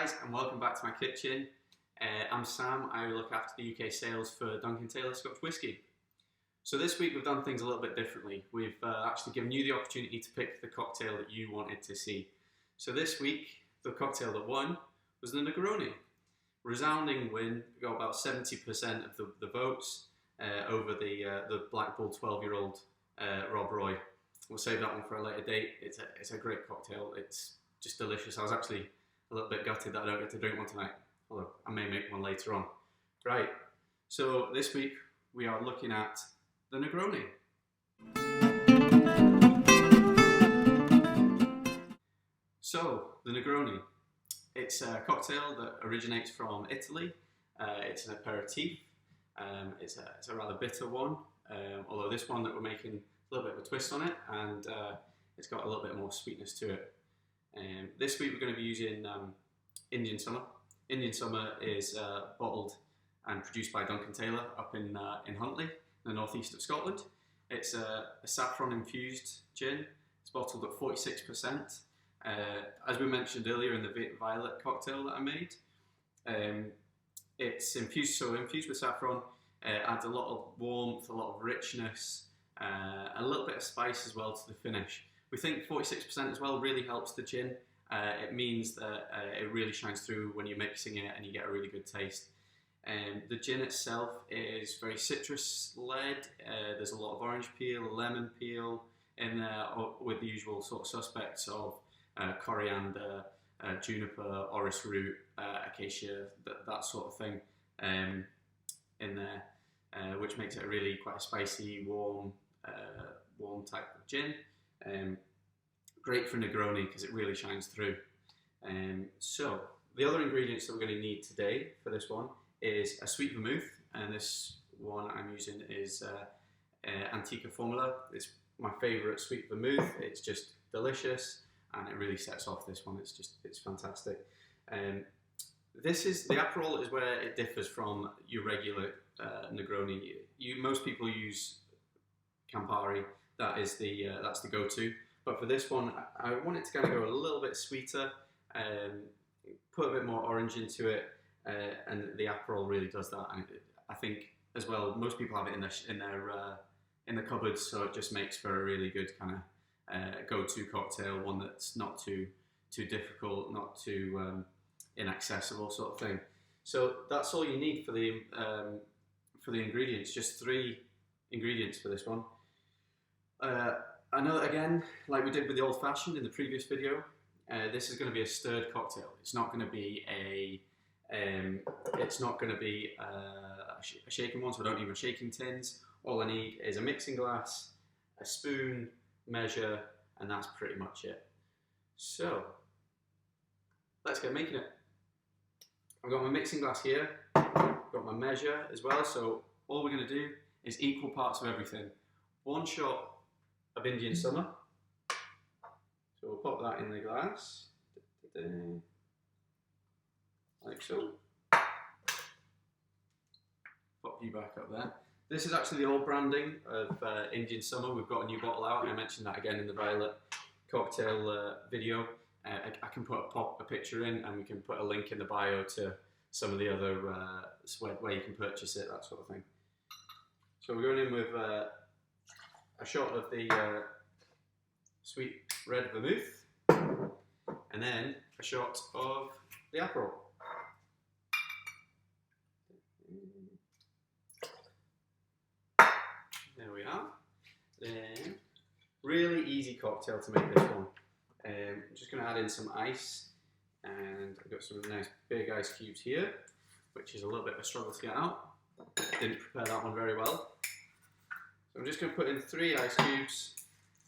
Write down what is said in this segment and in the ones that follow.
guys, and welcome back to my kitchen. I'm Sam. I look after the UK sales for Duncan Taylor Scotch Whisky. So this week we've done things a little bit differently. We've actually given you the opportunity to pick the cocktail that you wanted to see. So this week, the cocktail that won was the Negroni. Resounding win, we got about 70% of the votes over the Black Bull 12-year-old Rob Roy. We'll save that one for a later date. It's a great cocktail. It's just delicious. I was actually a little bit gutted that I don't get to drink one tonight, although I may make one later on. Right, so this week we are looking at the Negroni. So, the Negroni. It's a cocktail that originates from Italy. It's an aperitif. It's a rather bitter one, although this one that we're making a little bit of a twist on it, and it's got a little bit more sweetness to it. This week we're going to be using Indian Summer. Indian Summer is bottled and produced by Duncan Taylor up in Huntly, in the northeast of Scotland. It's a saffron infused gin. It's bottled at 46%. As we mentioned earlier in the violet cocktail that I made, it's infused with saffron. Adds a lot of warmth, a lot of richness, a little bit of spice as well to the finish. We think 46% as well really helps the gin. It means that it really shines through when you're mixing it and you get a really good taste. The gin itself is very citrus-led. There's a lot of orange peel, lemon peel in there, with the usual sort of suspects of coriander, juniper, orris root, acacia, that sort of thing in there, which makes it a really quite a spicy, warm type of gin. Great for Negroni because it really shines through. So the other ingredients that we're going to need today for this one is a sweet vermouth, and this one I'm using is Antica Formula. It's my favourite sweet vermouth. It's just delicious and it really sets off this one. It's fantastic. This is the Aperol is where it differs from your regular Negroni. Most people use Campari. That's the go-to. But for this one, I want it to kind of go a little bit sweeter, put a bit more orange into it, and the Aperol really does that. And I think as well, most people have it in the cupboards, so it just makes for a really good kind of go-to cocktail, one that's not too difficult, not too inaccessible sort of thing. So that's all you need for the ingredients. Just 3 ingredients for this one. I know that again, like we did with the old fashioned in the previous video, this is going to be a stirred cocktail. It's not going to be a shaken one, so I don't need my shaking tins. All I need is a mixing glass, a spoon, measure, and that's pretty much it. So let's get making it. I've got my mixing glass here, got my measure as well. So all we're going to do is equal parts of everything. 1 shot of Indian Summer. So we'll pop that in the glass, like so. Pop you back up there. This is actually the old branding of Indian Summer. We've got a new bottle out, and I mentioned that again in the violet cocktail video. I can put a picture in, and we can put a link in the bio to some of the other where you can purchase it, that sort of thing. So we're going in with a shot of the Sweet Red Vermouth, and then a shot of the Aperol. There we are. Then, really easy cocktail to make this one. I'm just going to add in some ice, and I've got some nice big ice cubes here, which is a little bit of a struggle to get out. Didn't prepare that one very well. So I'm just going to put in 3 ice cubes,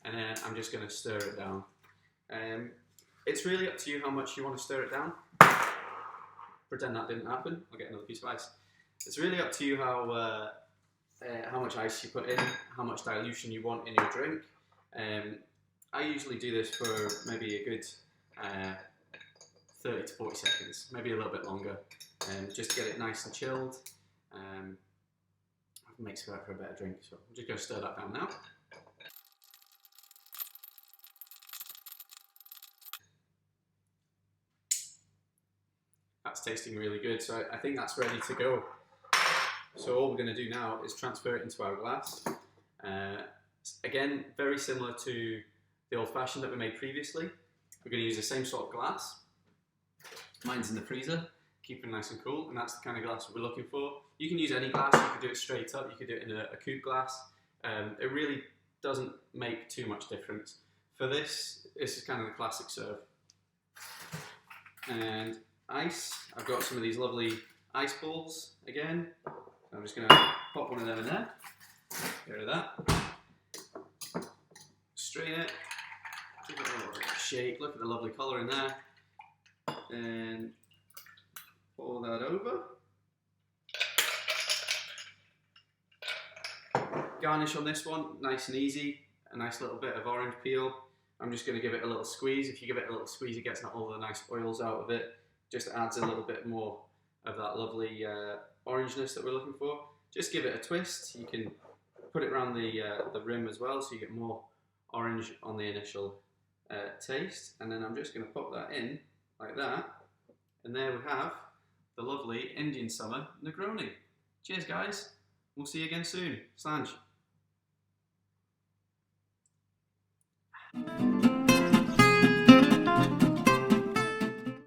and then I'm just going to stir it down. It's really up to you how much you want to stir it down. Pretend that didn't happen. I'll get another piece of ice. It's really up to you how much ice you put in, how much dilution you want in your drink. I usually do this for maybe a good 30 to 40 seconds, maybe a little bit longer, just to get it nice and chilled. Makes for a better drink. So I'm just going to stir that down now. That's tasting really good. So I think that's ready to go. So all we're going to do now is transfer it into our glass. Again, very similar to the old fashioned that we made previously. We're going to use the same sort of glass. Mine's in the freezer, keeping it nice and cool, and that's the kind of glass we're looking for. You can use any glass. You could do it straight up. You could do it in a coupe glass. It really doesn't make too much difference. For this is kind of the classic serve. And ice. I've got some of these lovely ice balls again. I'm just going to pop one of them in there. Get rid of that. Strain it. Give it a little shake. Look at the lovely colour in there. And pour that over. Garnish on this one, nice and easy. A nice little bit of orange peel. I'm just going to give it a little squeeze. If you give it a little squeeze, it gets all the nice oils out of it. Just adds a little bit more of that lovely orangeness that we're looking for. Just give it a twist. You can put it around the rim as well, so you get more orange on the initial taste. And then I'm just going to pop that in like that. And there we have the lovely Indian summer Negroni. Cheers, guys. We'll see you again soon. Slange.